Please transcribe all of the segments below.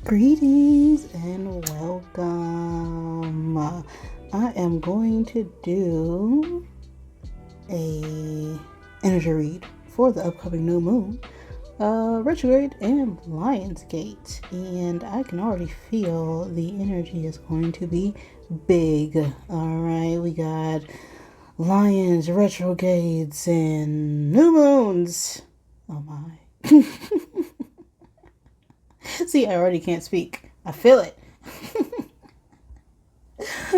Greetings and welcome. I am going to do a energy read for the upcoming new moon, retrograde and Lionsgate, and I can already feel the energy is going to be big. All right, we got lions, retrogrades, and new moons. Oh my. See, I already can't speak. I feel it.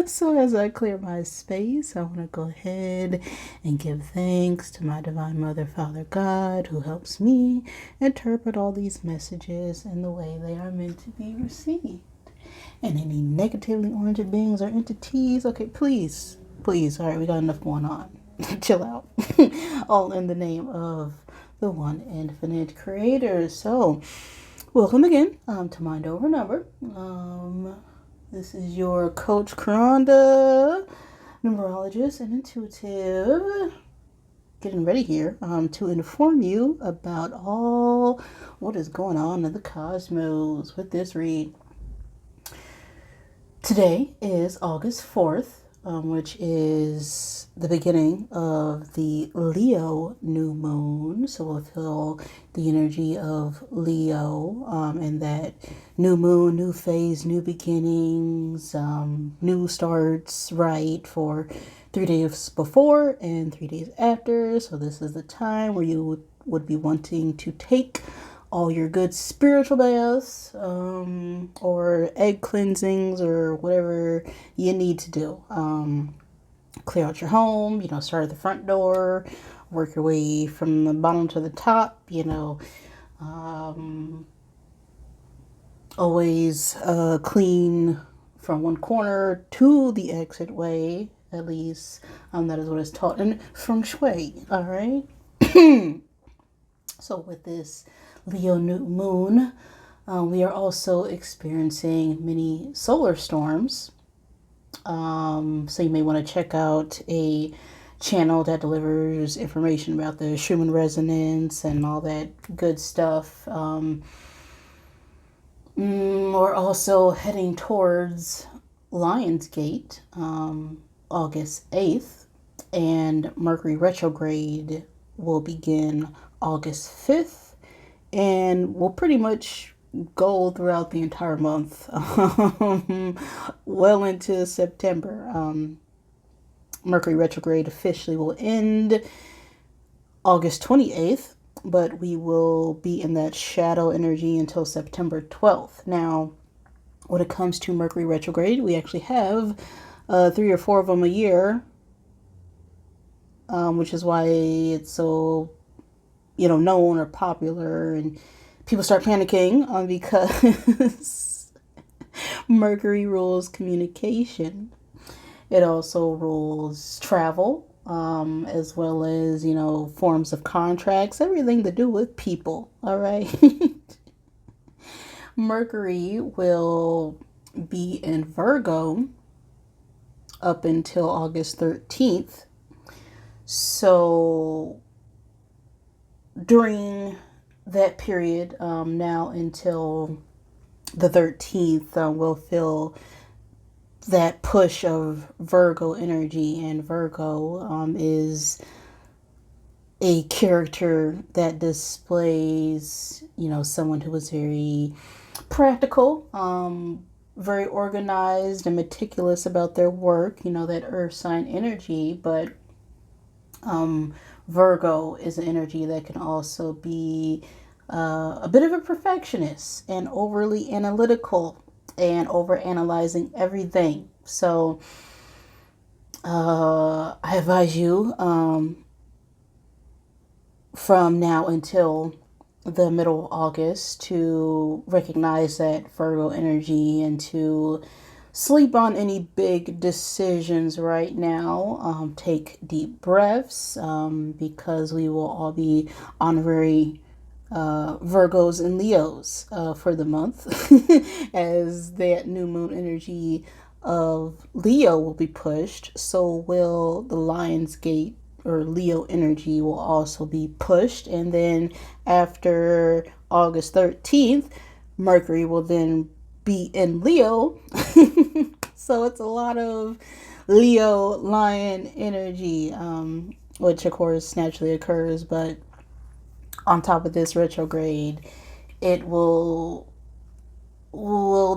So as I clear my space, I want to go ahead and give thanks to my Divine Mother, Father God, who helps me interpret all these messages in the way they are meant to be received. And any negatively oriented beings or entities, okay, please, all right, we got enough going on. Chill out. All in the name of the one infinite creator. So, welcome again to Mind Over Number. This is your coach, Karonda, numerologist and intuitive, getting ready here to inform you about all what is going on in the cosmos with this read. Today is August 4th, which is the beginning of the Leo new moon. So we'll feel the energy of Leo and that new moon, new phase, new beginnings, new starts, right, for 3 days before and 3 days after. So this is the time where you would be wanting to take all your good spiritual baths or egg cleansings or whatever you need to do. Clear out your home, start at the front door, work your way from the bottom to the top, always clean from one corner to the exit way, at least that is what is taught in feng shui. All right. So with this Leo new moon, we are also experiencing many solar storms. So you may want to check out a channel that delivers information about the Schumann resonance and all that good stuff. We're also heading towards Lionsgate, August 8th, and Mercury Retrograde will begin August 5th, and we'll pretty much go throughout the entire month, well into September. Mercury Retrograde officially will end August 28th, but we will be in that shadow energy until September 12th. Now, when it comes to Mercury Retrograde, we actually have 3 or 4 of them a year, which is why it's so known or popular, and people start panicking because Mercury rules communication. It also rules travel, as well as, forms of contracts, everything to do with people. All right. Mercury will be in Virgo up until August 13th. So during that period, now until the 13th, we'll feel that push of Virgo energy, and Virgo is a character that displays, someone who is very practical, very organized and meticulous about their work, that earth sign energy, but Virgo is an energy that can also be a bit of a perfectionist and overly analytical and over analyzing everything. So I advise you from now until the middle of August to recognize that Virgo energy and to sleep on any big decisions right now. Take deep breaths because we will all be honorary Virgos and Leos for the month as that new moon energy of Leo will be pushed. So will the Lionsgate or Leo energy will also be pushed. And then after August 13th, Mercury will then be in Leo. So it's a lot of Leo lion energy, which of course naturally occurs, but on top of this retrograde, it will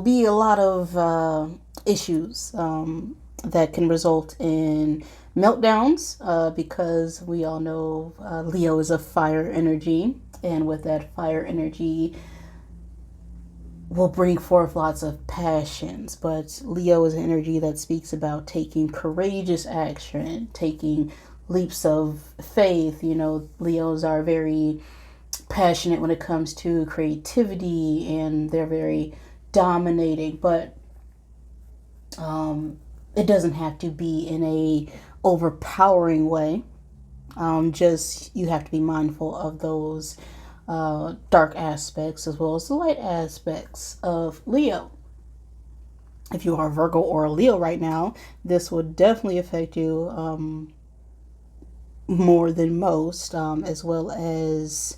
be a lot of issues that can result in meltdowns, because we all know Leo is a fire energy, and with that fire energy will bring forth lots of passions. But Leo is an energy that speaks about taking courageous action, taking leaps of faith. You know, Leos are very passionate when it comes to creativity, and they're very dominating, but it doesn't have to be in a overpowering way. Just you have to be mindful of those dark aspects as well as the light aspects of Leo. If you are a Virgo or a Leo right now, this will definitely affect you more than most, as well as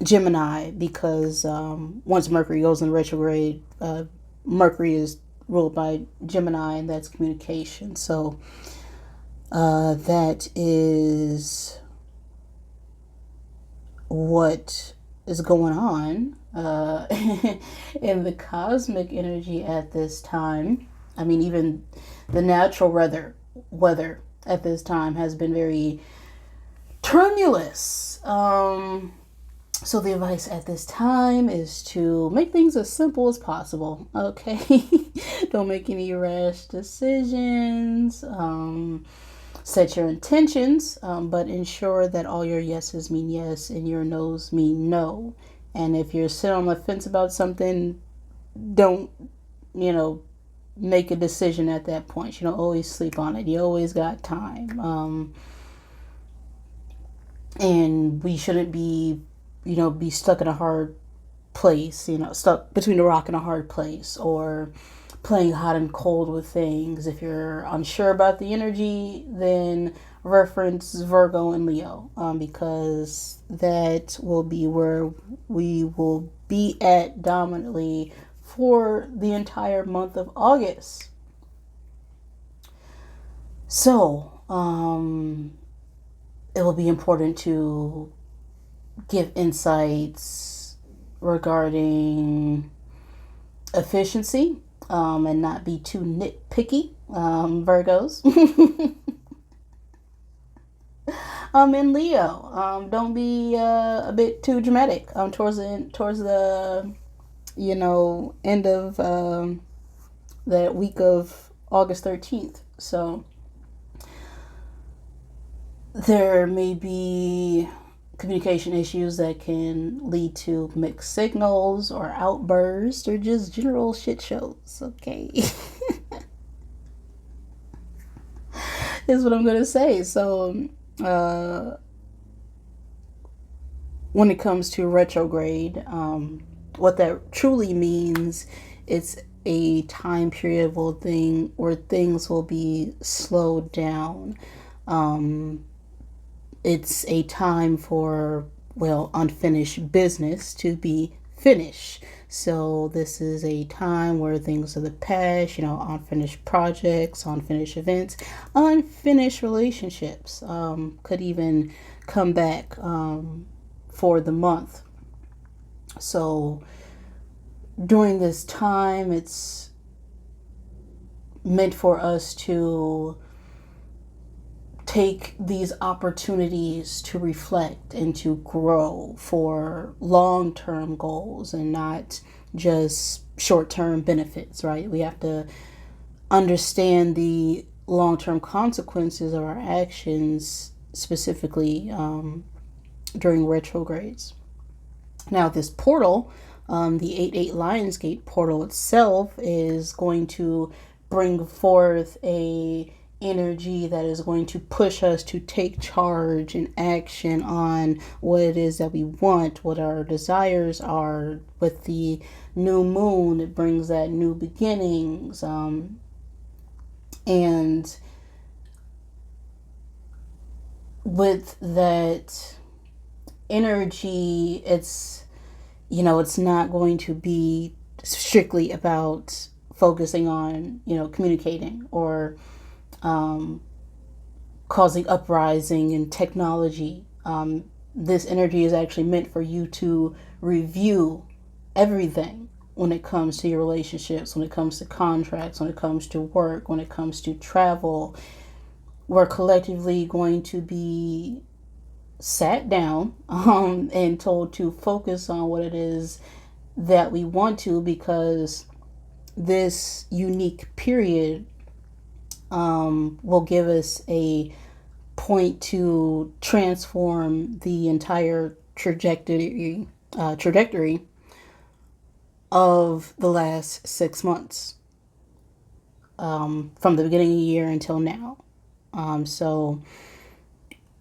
Gemini, because once Mercury goes in retrograde, Mercury is ruled by Gemini, and that's communication. So that is what is going on in the cosmic energy at this time. I mean, even the natural weather at this time has been very tremulous. So the advice at this time is to make things as simple as possible. Okay, don't make any rash decisions. Set your intentions, but ensure that all your yeses mean yes and your nos mean no. And if you're sitting on the fence about something, don't, make a decision at that point. You don't always sleep on it. You always got time. And we shouldn't be stuck in a hard place, stuck between a rock and a hard place, or playing hot and cold with things. If you're unsure about the energy, then reference Virgo and Leo, because that will be where we will be at dominantly for the entire month of August. So, it will be important to give insights regarding efficiency, and not be too nitpicky, Virgos. In Leo, don't be a bit too dramatic towards the end of that week of August 13th. So there may be communication issues that can lead to mixed signals or outbursts or just general shit shows. Okay. Is what I'm going to say. So when it comes to retrograde, what that truly means, it's a time period where things will be slowed down. It's a time for, unfinished business to be finished. So this is a time where things of the past, unfinished projects, unfinished events, unfinished relationships, could even come back for the month. So during this time, it's meant for us to take these opportunities to reflect and to grow for long-term goals and not just short-term benefits, right? We have to understand the long-term consequences of our actions, specifically during retrogrades. Now, this portal, the 8/8 Lionsgate portal itself, is going to bring forth a energy that is going to push us to take charge and action on what it is that we want, what our desires are. With the new moon, it brings that new beginnings, and with that energy, it's it's not going to be strictly about focusing on, communicating or causing uprising in technology. This energy is actually meant for you to review everything when it comes to your relationships, when it comes to contracts, when it comes to work, when it comes to travel. We're collectively going to be sat down and told to focus on what it is that we want to, because this unique period will give us a point to transform the entire trajectory of the last 6 months, from the beginning of the year until now. So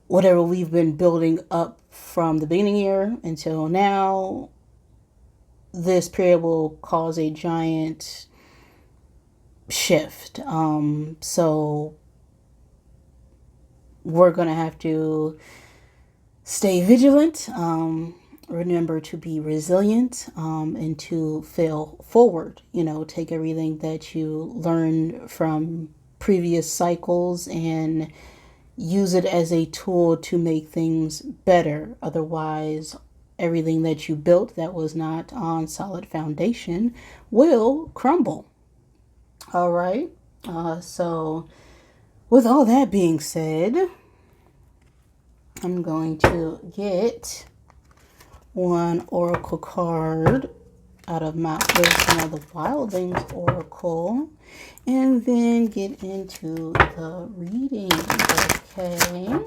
whatever we've been building up from the beginning of the year until now, this period will cause a giant shift. So we're going to have to stay vigilant, remember to be resilient, and to fail forward. Take everything that you learned from previous cycles and use it as a tool to make things better. Otherwise, everything that you built that was not on solid foundation will crumble. All right. So with all that being said, I'm going to get one oracle card out of Mount Wisdom of the Wildlings Oracle, and then get into the reading. Okay.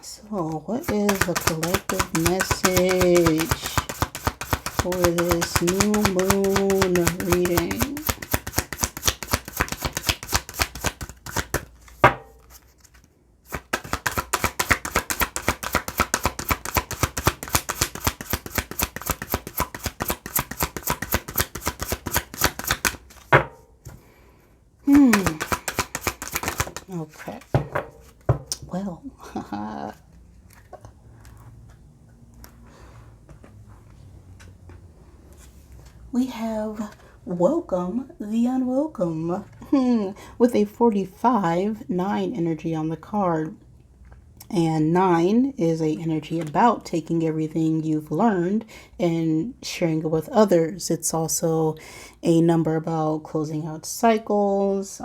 So, what is the collective message for this new moon reading? Okay. Well, we have Welcome the Unwelcome with a 45-9 energy on the card. And 9 is a energy about taking everything you've learned and sharing it with others. It's also a number about closing out cycles.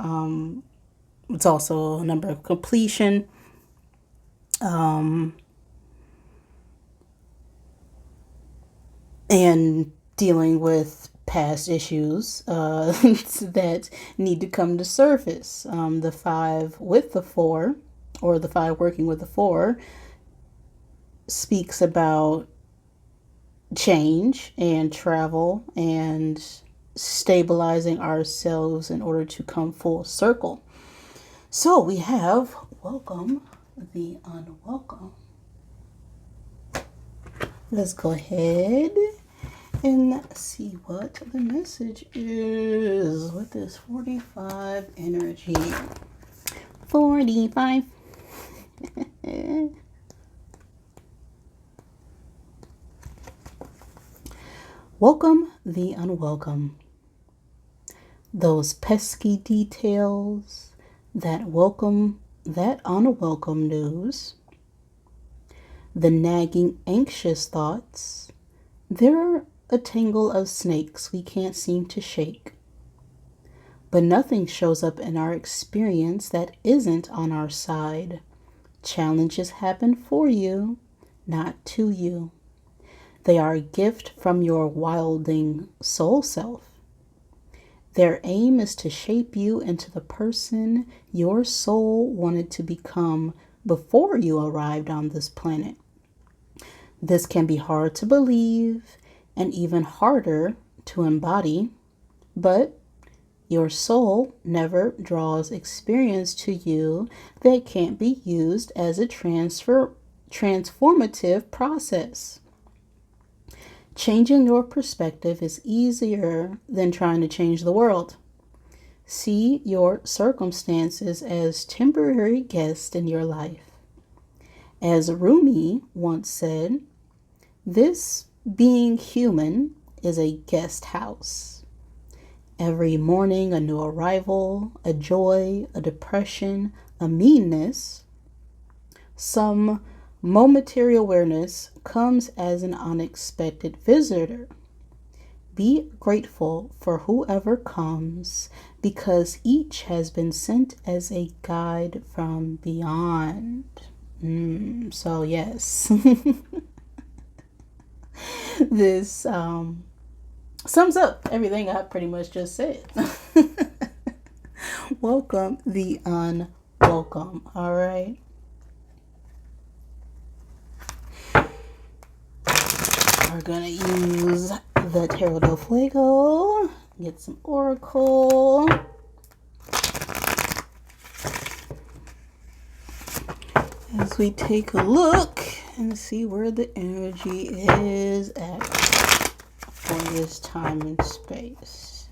It's also a number of completion. And dealing with past issues that need to come to surface. The 5 with the 4, or the 5 working with the 4, speaks about change and travel and stabilizing ourselves in order to come full circle. So we have Welcome the Unwelcome. Let's go ahead and see what the message is with this 45 energy. 45. Welcome the unwelcome. Those pesky details that welcome that unwelcome news. The nagging, anxious thoughts. They're a tangle of snakes we can't seem to shake. But nothing shows up in our experience that isn't on our side. Challenges happen for you, not to you. They are a gift from your wilding soul self. Their aim is to shape you into the person your soul wanted to become before you arrived on this planet. This can be hard to believe and even harder to embody, but your soul never draws experience to you that can't be used as a transformative process. Changing your perspective is easier than trying to change the world. See your circumstances as temporary guests in your life. As Rumi once said, This being human is a guest house. Every morning, a new arrival, a joy, a depression, a meanness, some momentary awareness comes as an unexpected visitor. Be grateful for whoever comes because each has been sent as a guide from beyond. So yes, this sums up everything I pretty much just said. Welcome the unwelcome, all right? We're gonna use the Tarot del Fuego, get some Oracle. As we take a look and see where the energy is at for this time and space.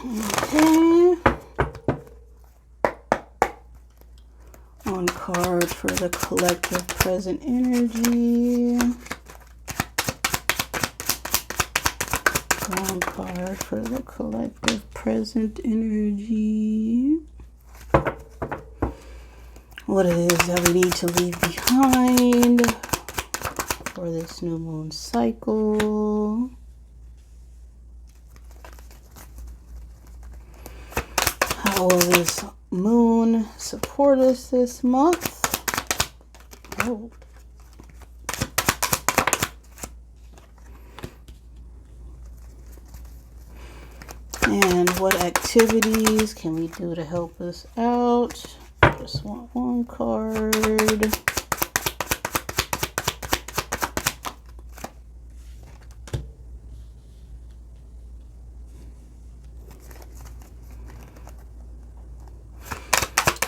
Okay. One card for the collective present energy. One card for the collective present energy. What it is that we need to leave behind for this new moon cycle. How will this moon support us this month? Oh. And what activities can we do to help us out? Just want one card.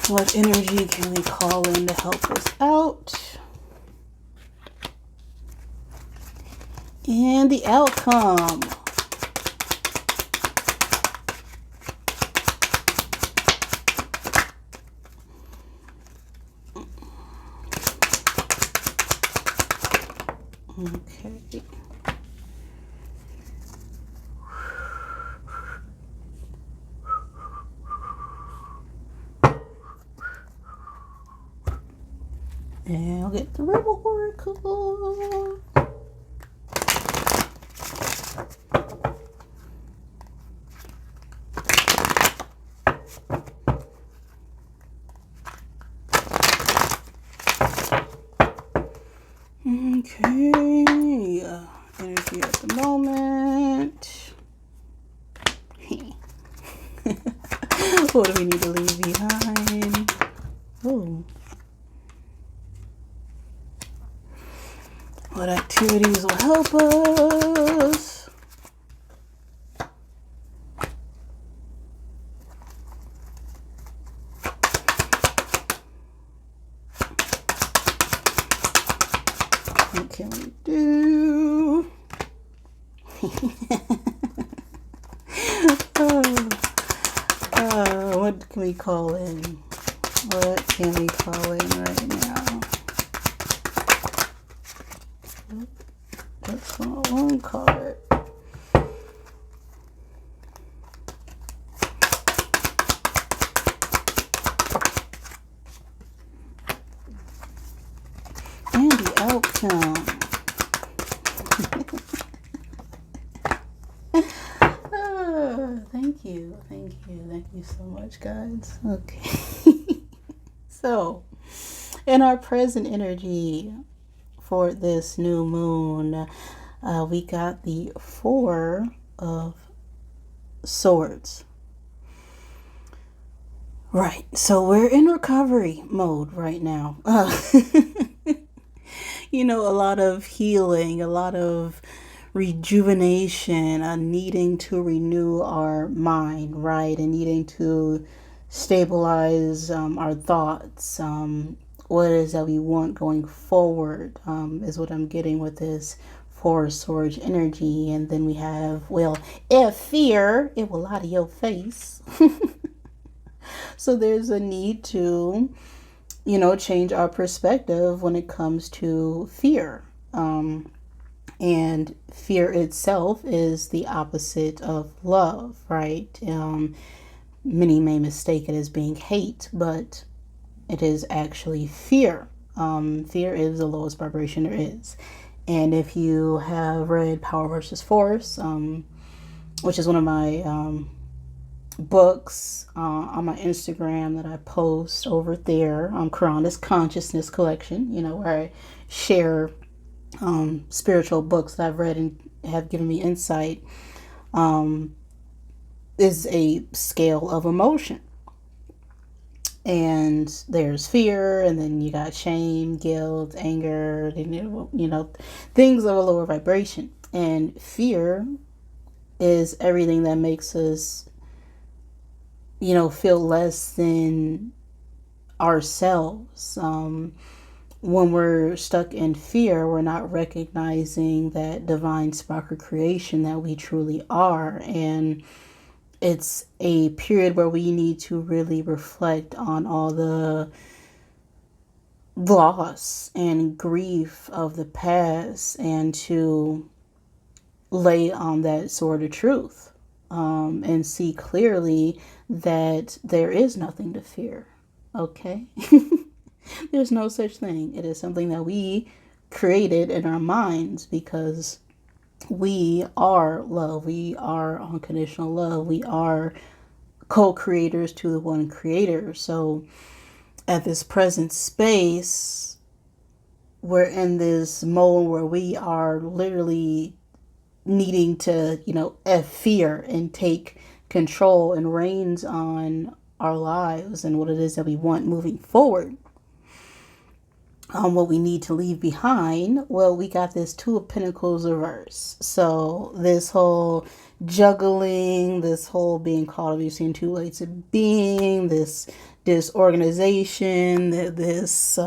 What energy can we call in to help us out? And the outcome. Okay. And I'll get the Rebel Oracle. Okay. Energy at the moment. What do we need to leave behind? Oh. What activities will help us? What can we do? What can we call in? What can we call in right now? That's not one card. And the outcome. Thank you so much, guys. Okay. So, in our present energy for this new moon, we got the Four of Swords. Right, so we're in recovery mode right now. You know, a lot of healing, a lot of rejuvenation, needing to renew our mind, right? And needing to stabilize our thoughts. What it is that we want going forward is what I'm getting with this Four of Swords energy. And then we have, well, if fear, it will out of your face. So there's a need to change our perspective when it comes to fear. And fear itself is the opposite of love, right? Many may mistake it as being hate, but it is actually fear. Fear is the lowest vibration there is. And if you have read Power versus Force, which is one of my books on my Instagram that I post over there, Karana's Consciousness Collection, where I share spiritual books that I've read and have given me insight, is a scale of emotion. And there's fear, and then you got shame, guilt, anger, things of a lower vibration. And fear is everything that makes us, feel less than ourselves. When we're stuck in fear, we're not recognizing that divine spark of creation that we truly are. And it's a period where we need to really reflect on all the loss and grief of the past and to lay on that sword of truth, and see clearly that there is nothing to fear. Okay? There's no such thing. It is something that we created in our minds because we are love. We are unconditional love. We are co-creators to the one creator. So at this present space, we're in this mode where we are literally needing to, F fear and take control and reins on our lives and what it is that we want moving forward. What we need to leave behind, well, we got this Two of Pentacles reverse. So this whole juggling, this whole being caught between two ways of being, this disorganization, this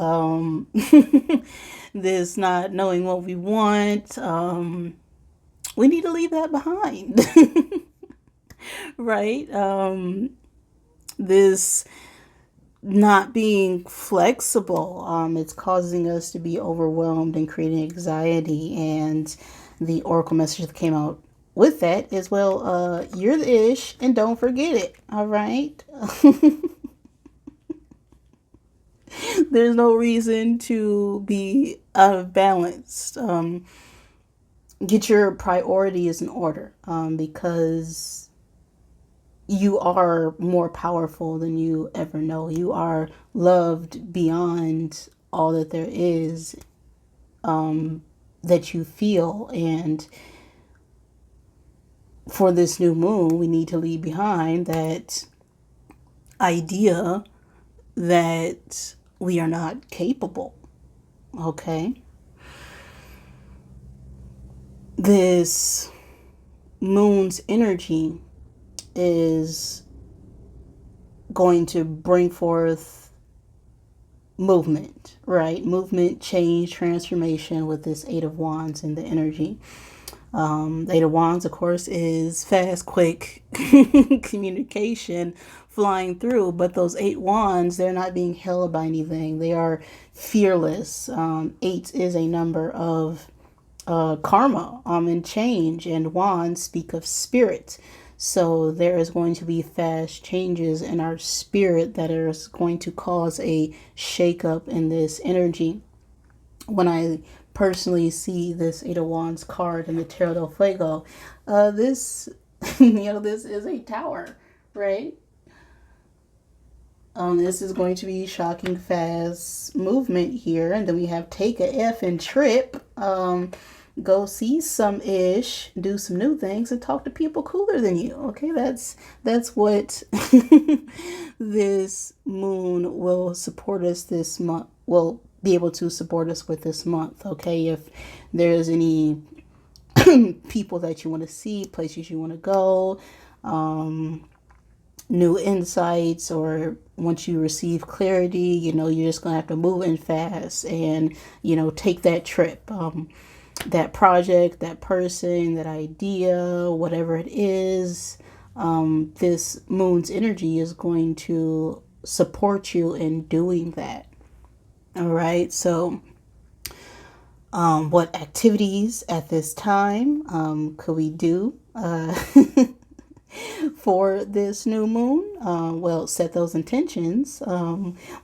this not knowing what we want, we need to leave that behind. Right? This not being flexible, it's causing us to be overwhelmed and creating anxiety. And the oracle message that came out with that is, well, you're the ish and don't forget it. All right. There's no reason to be out of balance. Get your priorities in order, because you are more powerful than you ever know. You are loved beyond all that there is, that you feel. And for this new moon, we need to leave behind that idea that we are not capable. Okay? This moon's energy is going to bring forth movement, right? Movement, change, transformation with this Eight of Wands and the energy. The Eight of Wands, of course, is fast, quick communication flying through. But those 8 wands, they're not being held by anything. They are fearless. 8 is a number of karma and change. And wands speak of spirit. So there is going to be fast changes in our spirit that is going to cause a shakeup in this energy. When I personally see this Eight of Wands card in the Tarot del Fuego, this, this is a tower, right? This is going to be shocking fast movement here. And then we have take a F and trip. Go see some ish, do some new things, and talk to people cooler than you. Okay, that's what this moon will support us this month. Will be able to support us with this month. Okay, if there's any people that you want to see, places you want to go, new insights, or once you receive clarity, you're just gonna have to move in fast and take that trip. That project, that person, that idea, whatever it is, this moon's energy is going to support you in doing that. All right. So, what activities at this time could we do for this new moon? Well, set those intentions.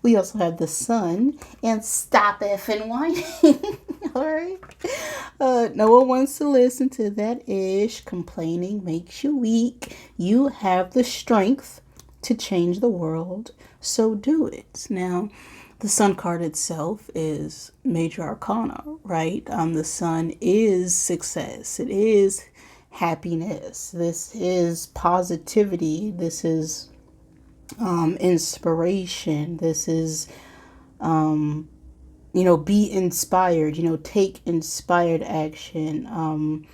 We also have the sun, and stop effing whining. All right. No one wants to listen to that ish. Complaining makes you weak. You have the strength to change the world, so do it. Now, the sun card itself is major arcana, right? The sun is success. It is happiness. This is positivity. This is inspiration. This is, be inspired, take inspired action.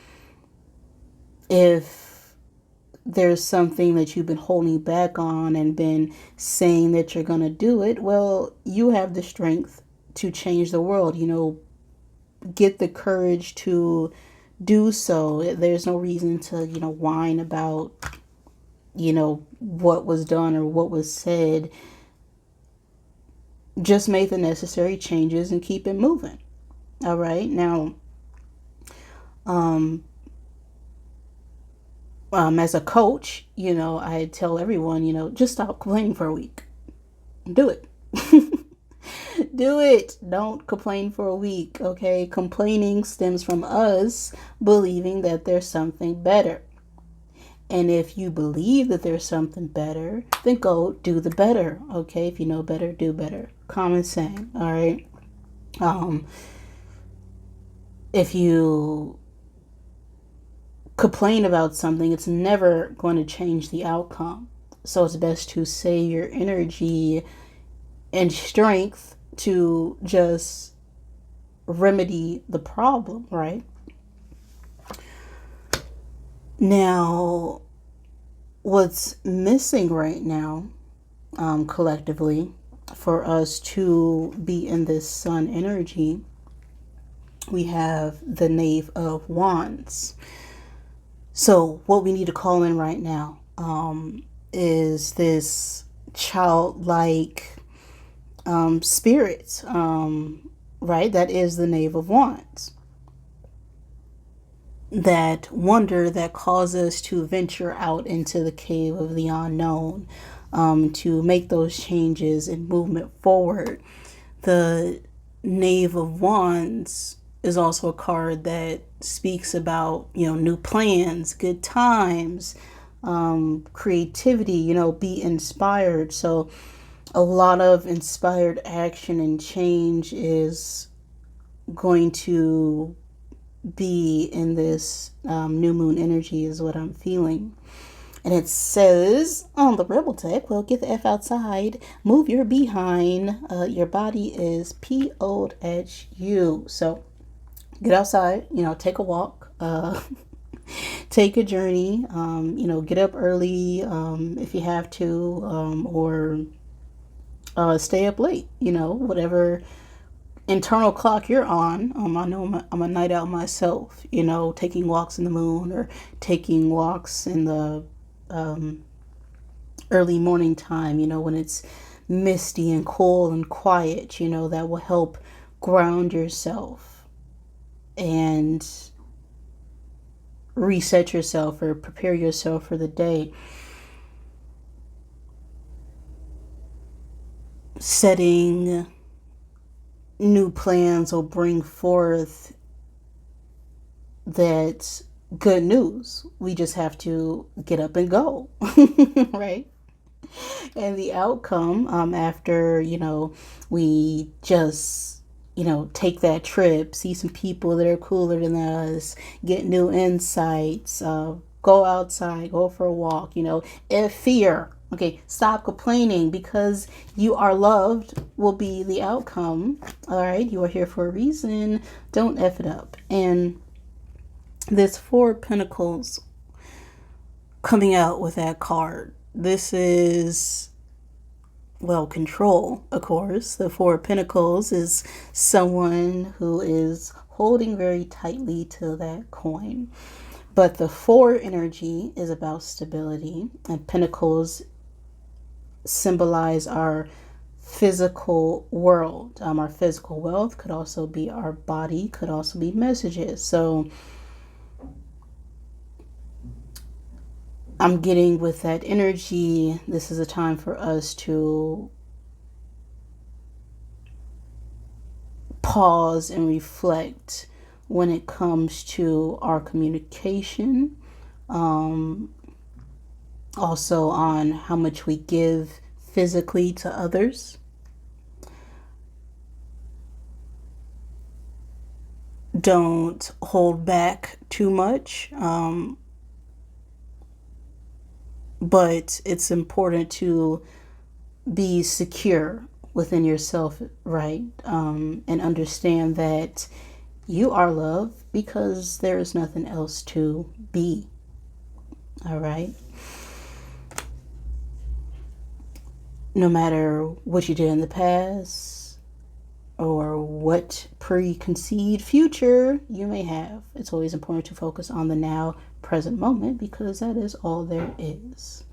If there's something that you've been holding back on and been saying that you're going to do it, well, you have the strength to change the world. Get the courage to do so. There's no reason to, whine about, what was done or what was said. Just make the necessary changes and keep it moving. All right. Now, as a coach, I tell everyone, just stop complaining for a week. Do it. Do it. Don't complain for a week, okay? Complaining stems from us believing that there's something better. And if you believe that there's something better, then go do the better, okay? If you know better, do better. Common saying, all right? If you complain about something, it's never going to change the outcome. So it's best to save your energy and strength to just remedy the problem, right? Now, what's missing right now, collectively, for us to be in this sun energy, we have the Knave of Wands. So what we need to call in right now is this childlike spirit, right? That is the Knave of Wands. That wonder that causes us to venture out into the cave of the unknown, to make those changes and movement forward. The Knave of Wands is also a card that speaks about, new plans, good times, creativity, be inspired. So a lot of inspired action and change is going to be in this new moon energy is what I'm feeling. And it says on the Rebel Tech, well, get the F outside, move your behind, your body is PO'd at you. So get outside, take a walk, take a journey, get up early if you have to, or stay up late, whatever internal clock you're on. I know I'm a night owl myself, taking walks in the moon or taking walks in the early morning time, when it's misty and cool and quiet, that will help ground yourself and reset yourself or prepare yourself for the day. Setting new plans will bring forth that good news. We just have to get up and go, right? And the outcome, after, we just, take that trip, see some people that are cooler than us, get new insights, go outside, go for a walk, if fear, okay, stop complaining because you are loved will be the outcome. All right, you are here for a reason. Don't F it up. And this Four of Pentacles coming out with that card. This is, well, control, of course. The Four of Pentacles is someone who is holding very tightly to that coin. But the Four energy is about stability, and Pentacles symbolize our physical world. Our physical wealth could also be our body, could also be messages. So I'm getting with that energy, this is a time for us to pause and reflect when it comes to our communication. Also on how much we give physically to others. Don't hold back too much. But it's important to be secure within yourself, right? And understand that you are loved because there is nothing else to be. All right. No matter what you did in the past or what preconceived future you may have, it's always important to focus on the now present moment because that is all there is.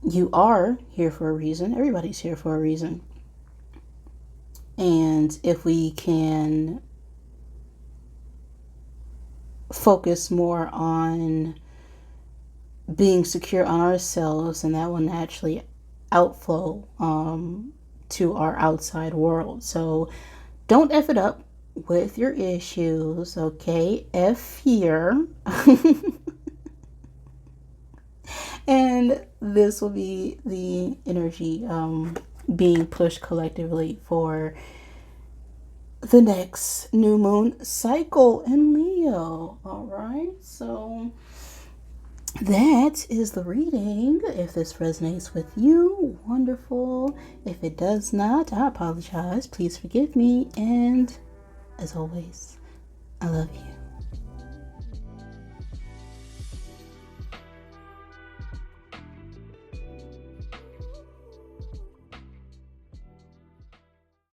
You are here for a reason. Everybody's here for a reason. And if we can focus more on being secure on ourselves, and that will naturally outflow to our outside world. So don't F it up with your issues, okay? F fear. And this will be the energy being pushed collectively for the next new moon cycle in Leo. All right, so that is the reading. If this resonates with you, wonderful. If it does not, I apologize. Please forgive me. And as always, I love you.